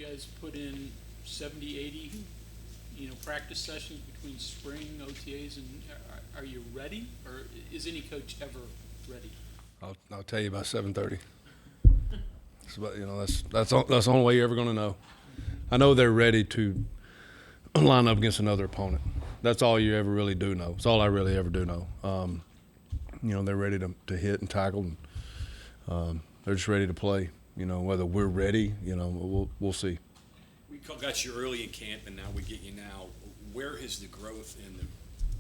guys put in 70, 80, practice sessions between spring OTAs, and are you ready, or is any coach ever ready? I'll tell you by 7:30. That's the only way you're ever going to know. I know they're ready to line up against another opponent. That's all you ever really do know. It's all I really ever do know. They're ready to hit and tackle, and they're just ready to play. Whether we're ready, we'll see. We got you early in camp, and now we get you now. Where has the growth and the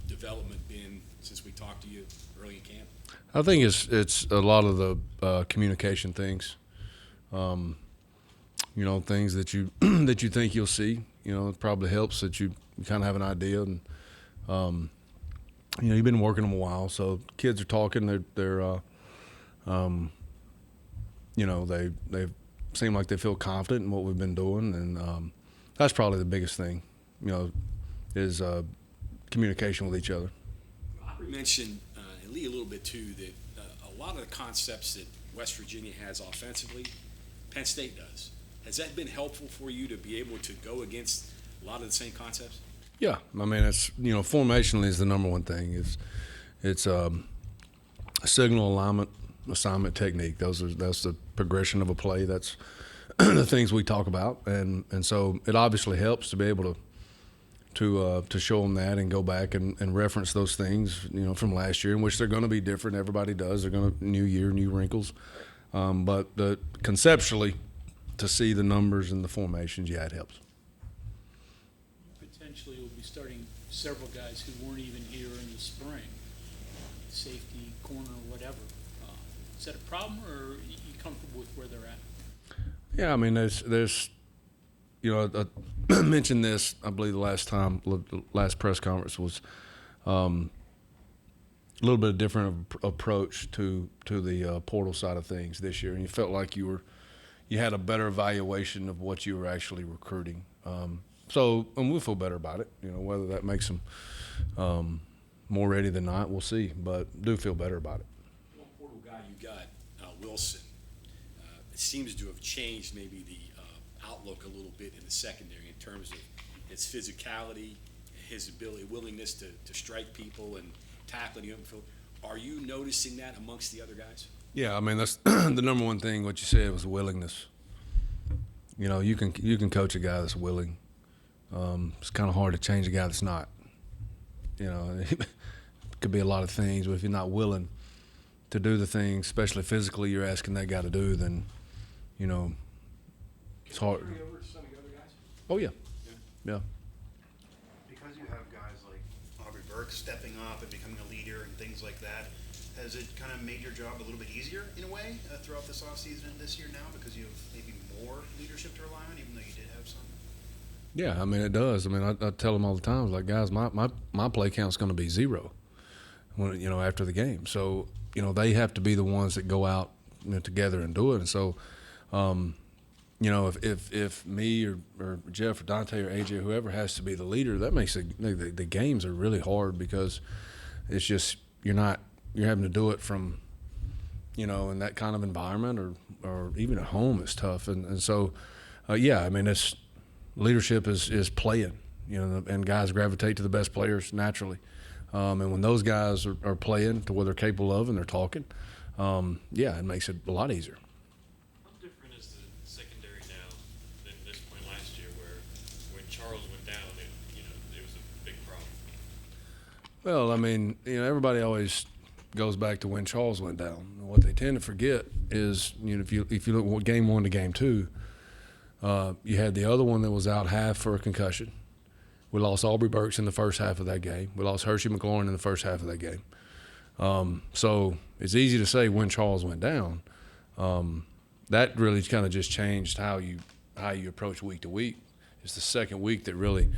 development been since we talked to you early in camp? I think it's a lot of the communication things. Things that you that you think you'll see. It probably helps that you kind of have an idea, and you've been working them a while, so kids are talking. They seem like they feel confident in what we've been doing, and that's probably the biggest thing. Is communication with each other. I mentioned, and Lee a little bit too, that a lot of the concepts that West Virginia has offensively, Penn State does. Has that been helpful for you to be able to go against a lot of the same concepts? Yeah, I mean, it's formationally is the number one thing. It's signal alignment, assignment technique. that's the progression of a play. That's the things we talk about, and so it obviously helps to be able to show them that and go back and reference those things, from last year, in which they're going to be different. Everybody does. They're going to new year, new wrinkles, but conceptually, to see the numbers and the formations, yeah, it helps. Potentially, we'll be starting several guys who weren't even here in the spring, safety, corner, whatever. Is that a problem, or are you comfortable with where they're at? Yeah, I mean, there's I mentioned this, I believe the last press conference was a little bit different approach to the portal side of things this year, and you felt like you had a better evaluation of what you were actually recruiting. And we'll feel better about it. Whether that makes them more ready than not, we'll see. But do feel better about it. One portal guy you got, Wilson, it seems to have changed maybe the outlook a little bit in the secondary in terms of his physicality, his willingness to strike people and tackle the open field. Are you noticing that amongst the other guys? Yeah, I mean, that's the number one thing. What you said was willingness. You can coach a guy that's willing. It's kind of hard to change a guy that's not. It could be a lot of things, but if you're not willing to do the things, especially physically, you're asking that guy to do, then it's hard. Carry over to some of the other guys? Oh yeah. Because you have guys like Aubrey Burke stepping up and becoming a leader and things like that, has it kind of made your job a little bit easier in a way throughout this offseason and this year now, because you have maybe more leadership to rely on, even though you did have some? Yeah, I mean, it does. I mean, I tell them all the time, like, guys, my play count's going to be 0 when after the game. So they have to be the ones that go out together and do it. And so if me or Jeff or Dante or AJ, whoever has to be the leader, that makes the games are really hard, because it's just you're having to do it from in that kind of environment, or even at home it's tough. And so yeah, I mean, it's leadership is playing, and guys gravitate to the best players naturally. And when those guys are playing to what they're capable of and they're talking, yeah, it makes it a lot easier. How different is the secondary now than this point last year, where when Charles went down, it was a big problem? Well, I mean, everybody always goes back to when Charles went down. What they tend to forget is, if you look at game 1 to game 2, you had the other one that was out half for a concussion. We lost Aubrey Burks in the first half of that game. We lost Hershey McLaurin in the first half of that game. So it's easy to say when Charles went down. That really kind of just changed how you approach week to week. It's the second week that really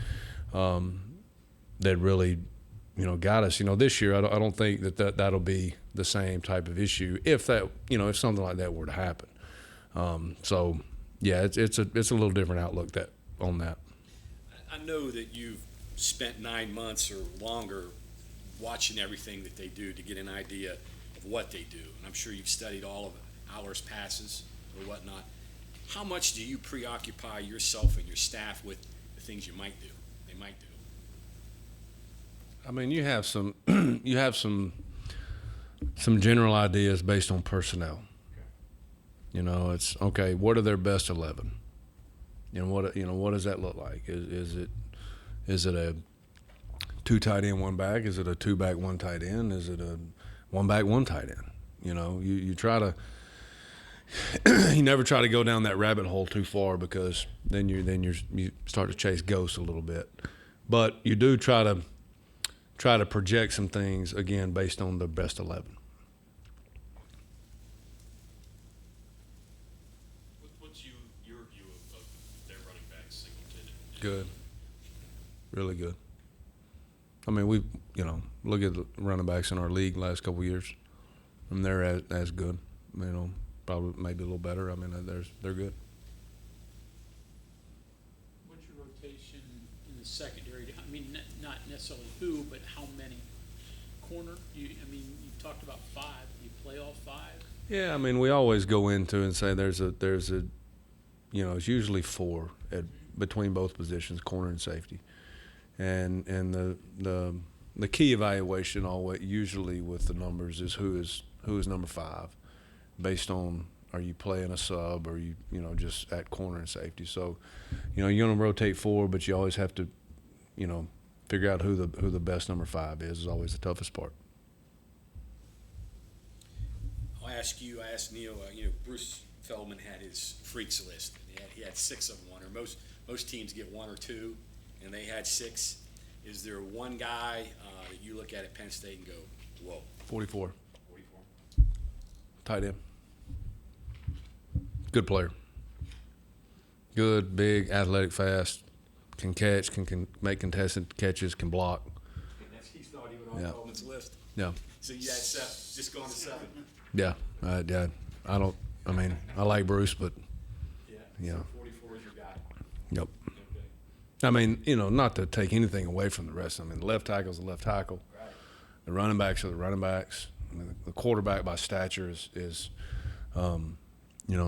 got us. This year I don't think that'll be the same type of issue if something like that were to happen. So yeah, it's a little different outlook on that. I know that you've spent 9 months or longer watching everything that they do to get an idea of what they do. And I'm sure you've studied all of Aller's passes or whatnot. How much do you preoccupy yourself and your staff with the things they might do? I mean, you have some you have some general ideas based on personnel. You know, it's okay. What are their best 11? What does that look like? Is it a 2 tight end, 1 back? Is it a 2 back, 1 tight end? Is it a 1 back, 1 tight end? You know, you try to you never try to go down that rabbit hole too far, because then you start to chase ghosts a little bit. But you do try to project some things again based on the best 11. What's your view of their running backs, Singleton? Good, really good. I mean, we look at the running backs in our league last couple of years, and they're as good. Probably maybe a little better. I mean, they're good. What's your rotation in the secondary? I mean, not necessarily who, but how many? Corner? You talked about 5. Do you play all 5? Yeah, I mean, we always go into and say there's a it's usually 4 between both positions, corner and safety, and the key evaluation usually with the numbers is who is number 5, based on, are you playing a sub, or you just at corner and safety. So, you're going to rotate 4, but you always have to, figure out who the best number 5 is always the toughest part. I asked Neil, Bruce Feldman had his freaks list. He had 6 of them on there. Most teams get 1 or 2, and they had 6. Is there one guy that you look at Penn State and go, whoa? 44. 44. Tight end. Good player. Good, big, athletic, fast. Can catch, can make contested catches, can block. He's not even on Feldman's list. Yeah. So you had 7, just going to 7. Yeah. I mean, I like Bruce, but Yeah. So 44 is your guy. yep. Okay. I mean, not to take anything away from the rest. I mean, the left tackle's the left tackle. Right. The running backs are the running backs. I mean, the quarterback by stature is and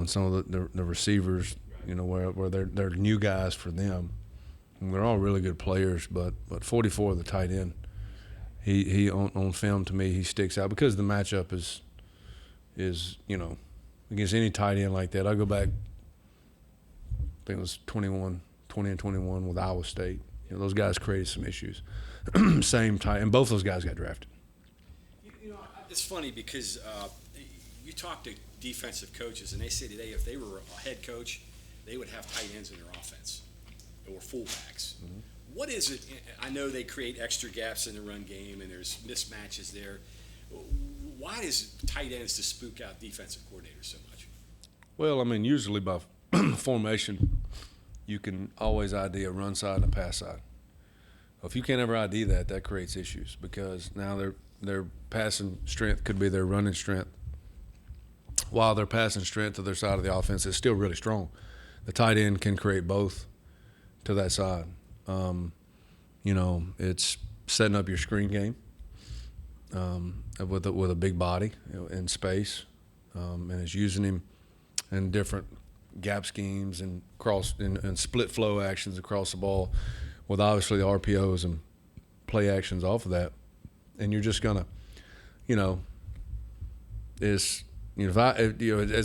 some of the receivers, where they're new guys for them. And they're all really good players, but 44, the tight end, he on film, to me, he sticks out because the matchup is against any tight end like that. I go back, I think it was 20 and 21 with Iowa State. Those guys created some issues. Same tight, and both those guys got drafted. It's funny because you talk to defensive coaches, and they say today if they were a head coach, they would have tight ends in their offense or fullbacks. Mm-hmm. What is it? I know they create extra gaps in the run game, and there's mismatches there. Why is tight ends to spook out defensive coordinators so much? Well, I mean, usually by formation, you can always ID a run side and a pass side. If you can't ever ID that creates issues, because now their passing strength could be their running strength, while their passing strength to their side of the offense is still really strong. The tight end can create both to that side. It's setting up your screen game with a big body in space, and it's using him in different gap schemes and cross and split flow actions across the ball, with obviously the RPOs and play actions off of that. And you're just gonna, as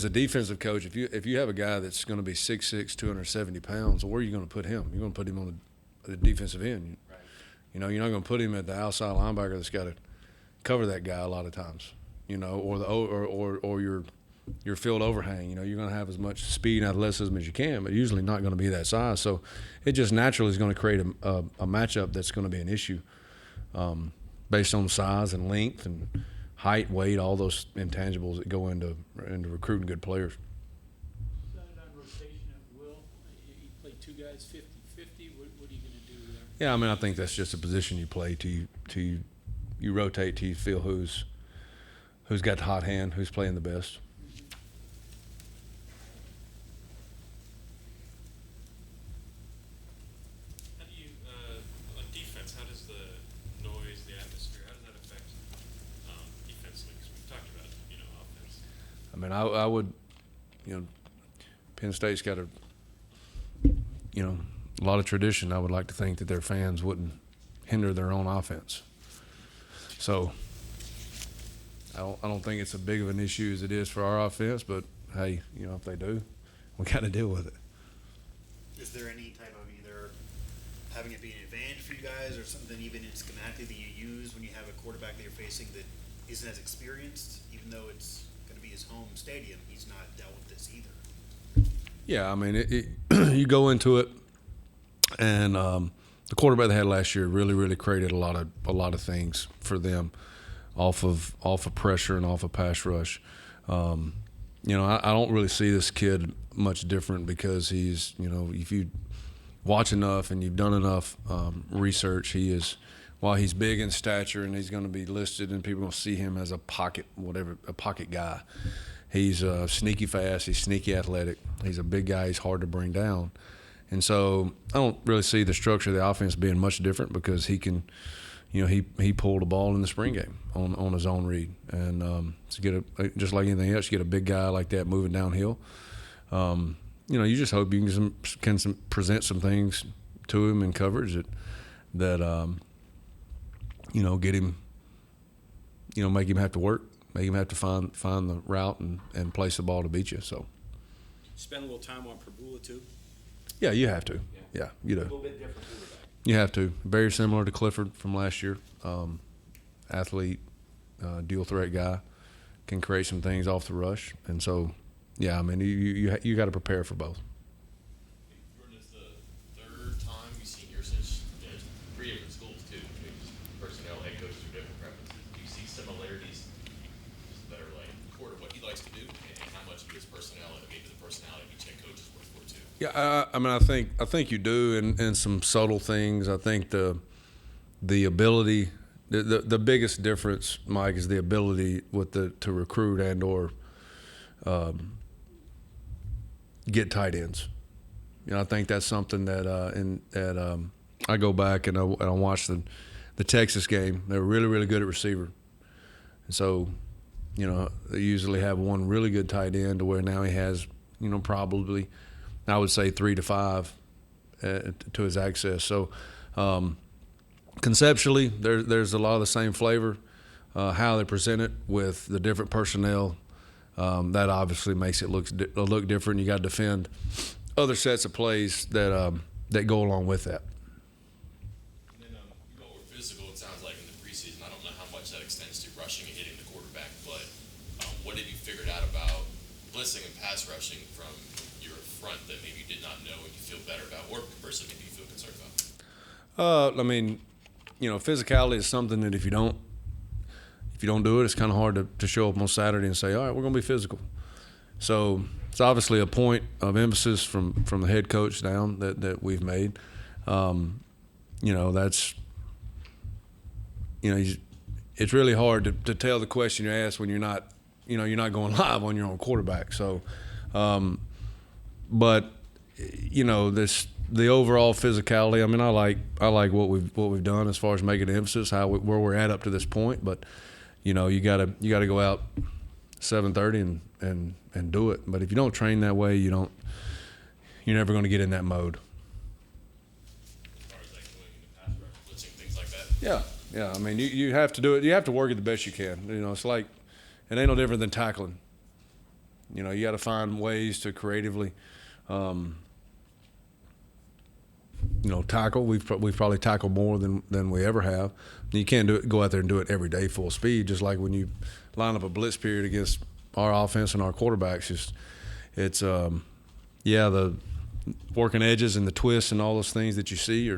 a defensive coach, if you have a guy that's going to be 6'6", 270 pounds, where are you going to put him? You're going to put him on the defensive end. Right. You're not going to put him at the outside linebacker that's got to cover that guy a lot of times. Or your field overhang. You're going to have as much speed and athleticism as you can, but usually not going to be that size. So it just naturally is going to create a matchup that's going to be an issue, based on size and length and height, weight, all those intangibles that go into recruiting good players. On rotation at will, you play 2 guys 50-50. What are you going to do there? Yeah, I mean, I think that's just a position you play to you rotate till you feel who's got the hot hand, who's playing the best. How do you, on defense, how does the noise, the atmosphere, how does that affect defensively? Because we've talked about, offense. I mean, I would, Penn State's got a lot of tradition. I would like to think that their fans wouldn't hinder their own offense. So I don't think it's as big of an issue as it is for our offense, but hey, if they do, we got to deal with it. Is there any type of either having it be an advantage for you guys or something even in schematically that you use when you have a quarterback that you're facing that isn't as experienced, even though it's going to be his home stadium? He's not dealt with this either. Yeah, I mean, you go into it, and the quarterback they had last year really created a lot of things for them off of pressure and off of pass rush. I don't really see this kid much different because he's, if you watch enough and you've done enough research, while he's big in stature and he's going to be listed and people are going to see him as a pocket guy. He's sneaky fast. He's sneaky athletic. He's a big guy. He's hard to bring down. And so I don't really see the structure of the offense being much different because he can, he pulled a ball in the spring game on his own read. And to get just like anything else, you get a big guy like that moving downhill. You just hope you can present some things to him in coverage that get him, make him have to work, make him have to find the route and place the ball to beat you. So Spend a little time on Pagula too. yeah, you have to. Yeah, you do. A little bit different quarterback. You have to. Very similar to Clifford from last year. Athlete, dual threat guy, can create some things off the rush, and so yeah, I mean you got to prepare for both. Jordan, it's the third time we've seen your since three different schools too. Personnel, head coaches are different preferences. Do you see similarities that are like core to what he likes to do, and how much of his personnel and maybe the personality of each head coach is worth for too? Yeah, I mean, I think you do, and some subtle things. I think the ability, the biggest difference, Mike, is the ability to recruit and or get tight ends. I think that's something that I go back and I watch the Texas game. They were really good at receiver, and so they usually have one really good tight end to where now he has probably, I would say 3 to 5 to his access. So conceptually, there's a lot of the same flavor. How they present it with the different personnel, that obviously makes it look different. You got to defend other sets of plays that go along with that. And then you all were physical, it sounds like, in the preseason. I don't know how much that extends to rushing and hitting the quarterback, but what have you figured out about blitzing and pass rushing from your front that maybe you did not know and you feel better about, or conversely, maybe you feel concerned about? I mean, physicality is something that if you don't do it, it's kind of hard to show up on Saturday and say, all right, we're going to be physical. So it's obviously a point of emphasis from the head coach down that we've made. That's it's really hard to tell the question you ask when you're not going live on your own quarterback. So, but the overall physicality. I mean, I like what we've done as far as making an emphasis where we're at up to this point. But you gotta go out 7:30 and do it. But if you don't train that way, you're never going to get in that mode. As far as like going into pass rush, blitzing, things like that? Yeah. I mean, you have to do it. You have to work it the best you can. It's like it ain't no different than tackling. You got to find ways to creatively, tackle. We've probably tackled more than we ever have. You can't go out there and do it every day full speed. Just like when you line up a blitz period against our offense and our quarterbacks, it's the working edges and the twists and all those things that you see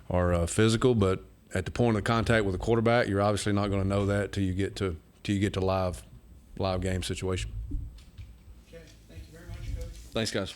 are physical. But at the point of contact with the quarterback, you're obviously not going to know that till you get to live game situation. Okay, thank you very much, Coach. Thanks, guys.